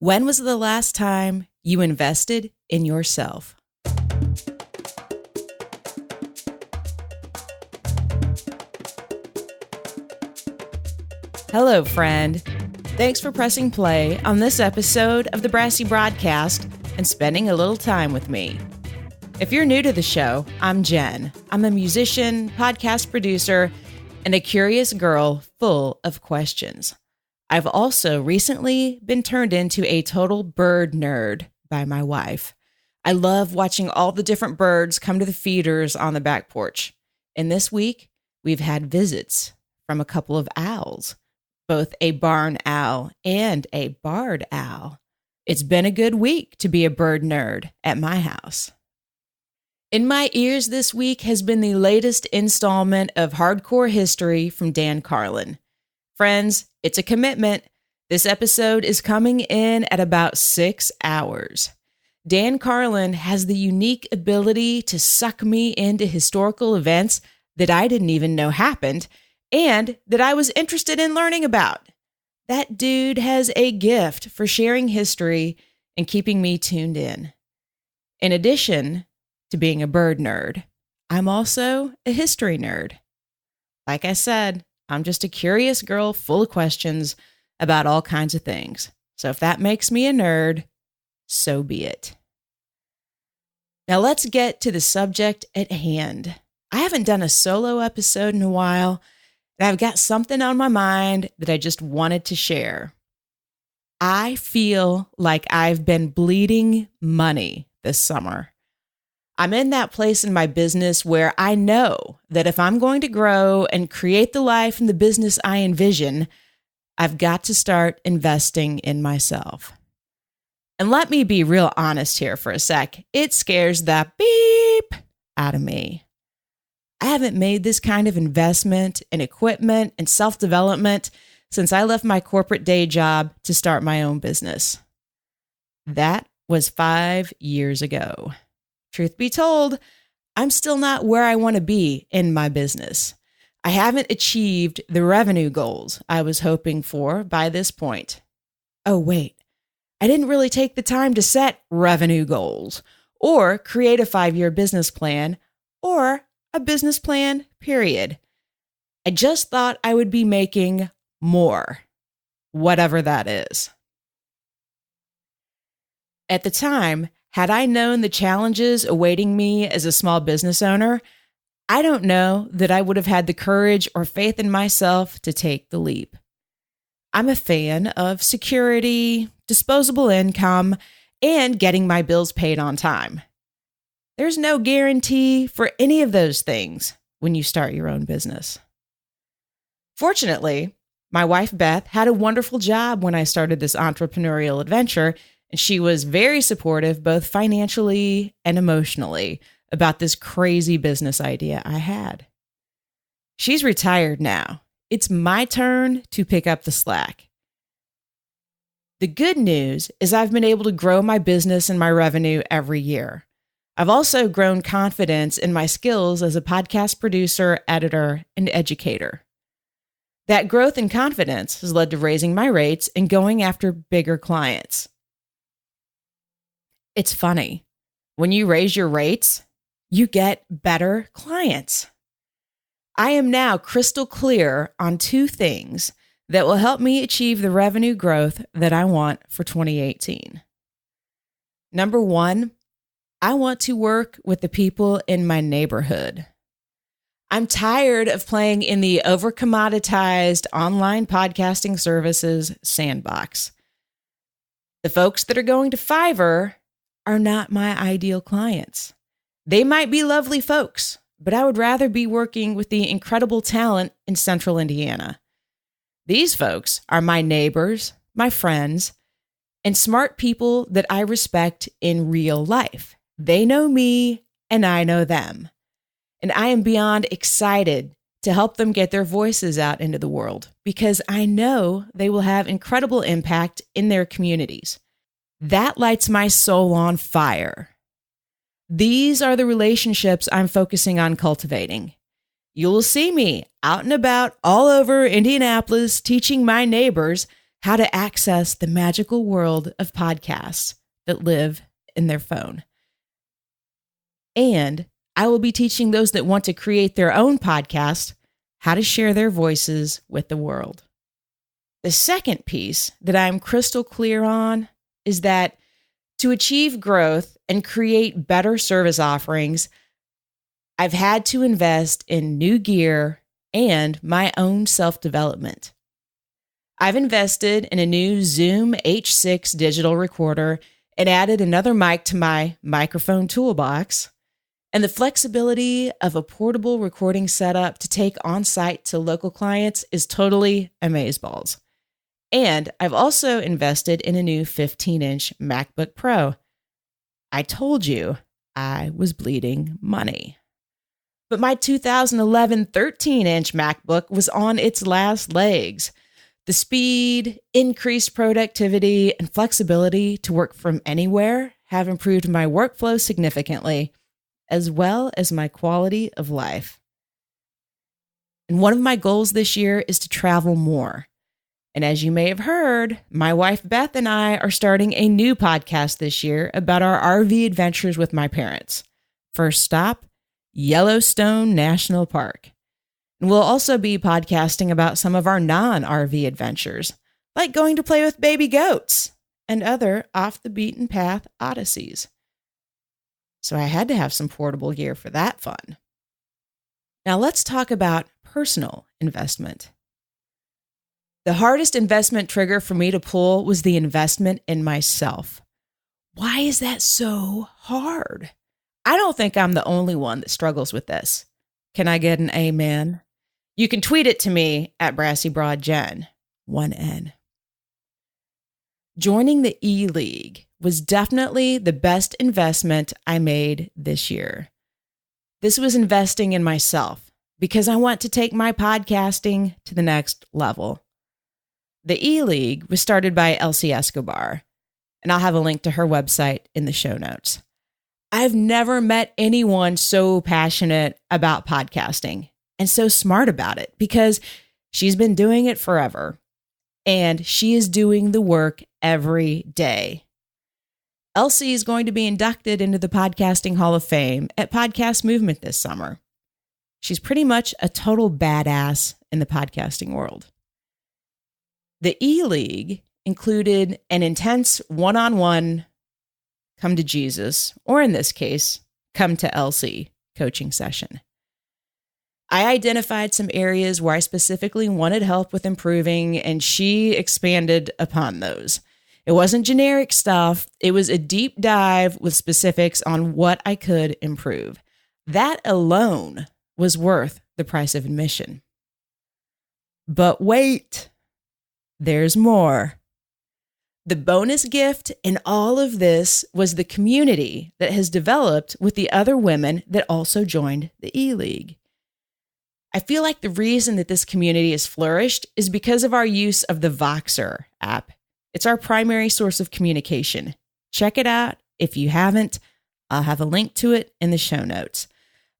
When was the last time you invested in yourself? Hello, friend. Thanks for pressing play on this episode of the Brassy broadcast and spending a little time with me. If you're new to the show, I'm Jen. I'm a musician, podcast producer, and a curious girl full of questions. I've also recently been turned into a total bird nerd by my wife. I love watching all the different birds come to the feeders on the back porch. And this week, we've had visits from a couple of owls, both a barn owl and a barred owl. It's been a good week to be a bird nerd at my house. In my ears this week has been the latest installment of Hardcore History from Dan Carlin. Friends, it's a commitment. This episode is coming in at about 6 hours. Dan Carlin has the unique ability to suck me into historical events that I didn't even know happened and that I was interested in learning about. That dude has a gift for sharing history and keeping me tuned in. In addition to being a bird nerd, I'm also a history nerd. Like I said, I'm just a curious girl full of questions about all kinds of things. So if that makes me a nerd, so be it. Now let's get to the subject at hand. I haven't done a solo episode in a while, and I've got something on my mind that I just wanted to share. I feel like I've been bleeding money this summer. I'm in that place in my business where I know that if I'm going to grow and create the life and the business I envision, I've got to start investing in myself. And let me be real honest here for a sec. It scares the beep out of me. I haven't made this kind of investment in equipment and self-development since I left my corporate day job to start my own business. That was 5 years ago. Truth be told, I'm still not where I want to be in my business. I haven't achieved the revenue goals I was hoping for by this point. Oh, wait, I didn't really take the time to set revenue goals or create a 5-year business plan or a business plan, period. I just thought I would be making more, whatever that is. At the time, had I known the challenges awaiting me as a small business owner, I don't know that I would have had the courage or faith in myself to take the leap. I'm a fan of security, disposable income, and getting my bills paid on time. There's no guarantee for any of those things when you start your own business. Fortunately, my wife Beth had a wonderful job when I started this entrepreneurial adventure, and she was very supportive, both financially and emotionally, about this crazy business idea I had. She's retired now. It's my turn to pick up the slack. The good news is I've been able to grow my business and my revenue every year. I've also grown confidence in my skills as a podcast producer, editor, and educator. That growth and confidence has led to raising my rates and going after bigger clients. It's funny. When you raise your rates, you get better clients. I am now crystal clear on 2 things that will help me achieve the revenue growth that I want for 2018. Number 1, I want to work with the people in my neighborhood. I'm tired of playing in the over-commoditized online podcasting services sandbox. The folks that are going to Fiverr are not my ideal clients. They might be lovely folks, but I would rather be working with the incredible talent in Central Indiana. These folks are my neighbors, my friends, and smart people that I respect in real life. They know me and I know them. And I am beyond excited to help them get their voices out into the world because I know they will have incredible impact in their communities. That lights my soul on fire. These are the relationships I'm focusing on cultivating. You'll see me out and about all over Indianapolis teaching my neighbors how to access the magical world of podcasts that live in their phone. And I will be teaching those that want to create their own podcast how to share their voices with the world. The second piece that I'm crystal clear on is that to achieve growth and create better service offerings, I've had to invest in new gear and my own self-development. I've invested in a new Zoom H6 digital recorder and added another mic to my microphone toolbox, and the flexibility of a portable recording setup to take on-site to local clients is totally amazeballs. And I've also invested in a new 15-inch MacBook Pro. I told you I was bleeding money. But my 2011 13-inch MacBook was on its last legs. The speed, increased productivity, and flexibility to work from anywhere have improved my workflow significantly, as well as my quality of life. And one of my goals this year is to travel more. And as you may have heard, my wife Beth and I are starting a new podcast this year about our RV adventures with my parents. First stop, Yellowstone National Park. And we'll also be podcasting about some of our non-RV adventures, like going to play with baby goats and other off-the-beaten-path odysseys. So I had to have some portable gear for that fun. Now let's talk about personal investment. The hardest investment trigger for me to pull was the investment in myself. Why is that so hard? I don't think I'm the only one that struggles with this. Can I get an amen? You can tweet it to me at BrassyBroadGen, 1N. Joining the E-League was definitely the best investment I made this year. This was investing in myself because I want to take my podcasting to the next level. The E-League was started by Elsie Escobar, and I'll have a link to her website in the show notes. I've never met anyone so passionate about podcasting and so smart about it because she's been doing it forever, and she is doing the work every day. Elsie is going to be inducted into the Podcasting Hall of Fame at Podcast Movement this summer. She's pretty much a total badass in the podcasting world. The E-League included an intense one-on-one come to Jesus, or in this case, come to Elsie coaching session. I identified some areas where I specifically wanted help with improving, and she expanded upon those. It wasn't generic stuff. It was a deep dive with specifics on what I could improve. That alone was worth the price of admission. But wait, there's more. The bonus gift in all of this was the community that has developed with the other women that also joined the E-League. I feel like the reason that this community has flourished is because of our use of the Voxer app. It's our primary source of communication. Check it out. If you haven't, I'll have a link to it in the show notes.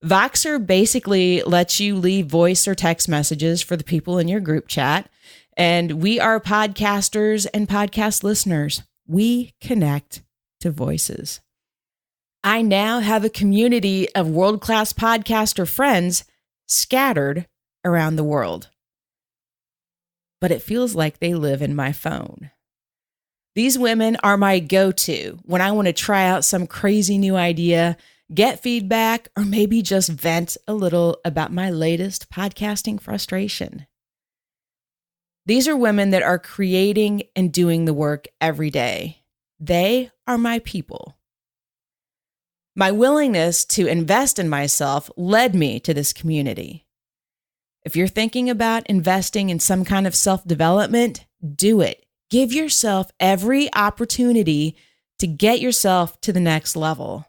Voxer basically lets you leave voice or text messages for the people in your group chat. And we are podcasters and podcast listeners. We connect to voices. I now have a community of world-class podcaster friends scattered around the world. But it feels like they live in my phone. These women are my go-to when I want to try out some crazy new idea, get feedback, or maybe just vent a little about my latest podcasting frustration. These are women that are creating and doing the work every day. They are my people. My willingness to invest in myself led me to this community. If you're thinking about investing in some kind of self-development, do it. Give yourself every opportunity to get yourself to the next level.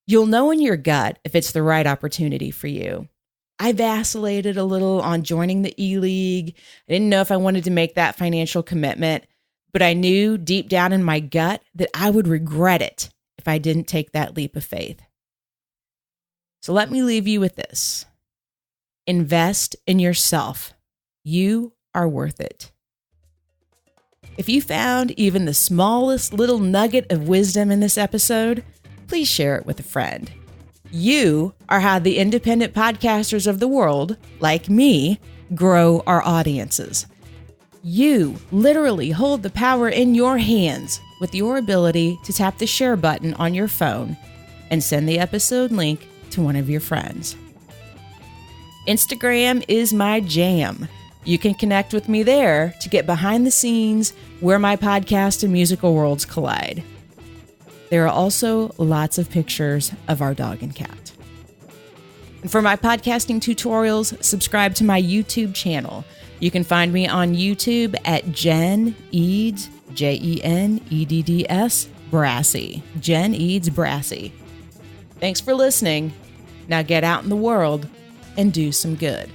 You'll know in your gut if it's the right opportunity for you. I vacillated a little on joining the E-League. I didn't know if I wanted to make that financial commitment, but I knew deep down in my gut that I would regret it if I didn't take that leap of faith. So let me leave you with this. Invest in yourself. You are worth it. If you found even the smallest little nugget of wisdom in this episode, please share it with a friend. You are how the independent podcasters of the world, like me, grow our audiences. You literally hold the power in your hands with your ability to tap the share button on your phone and send the episode link to one of your friends. Instagram is my jam. You can connect with me there to get behind the scenes where my podcast and musical worlds collide. There are also lots of pictures of our dog and cat. And for my podcasting tutorials, subscribe to my YouTube channel. You can find me on YouTube at Jen Eads, Jenedds, Brassy. Jen Eads Brassy. Thanks for listening. Now get out in the world and do some good.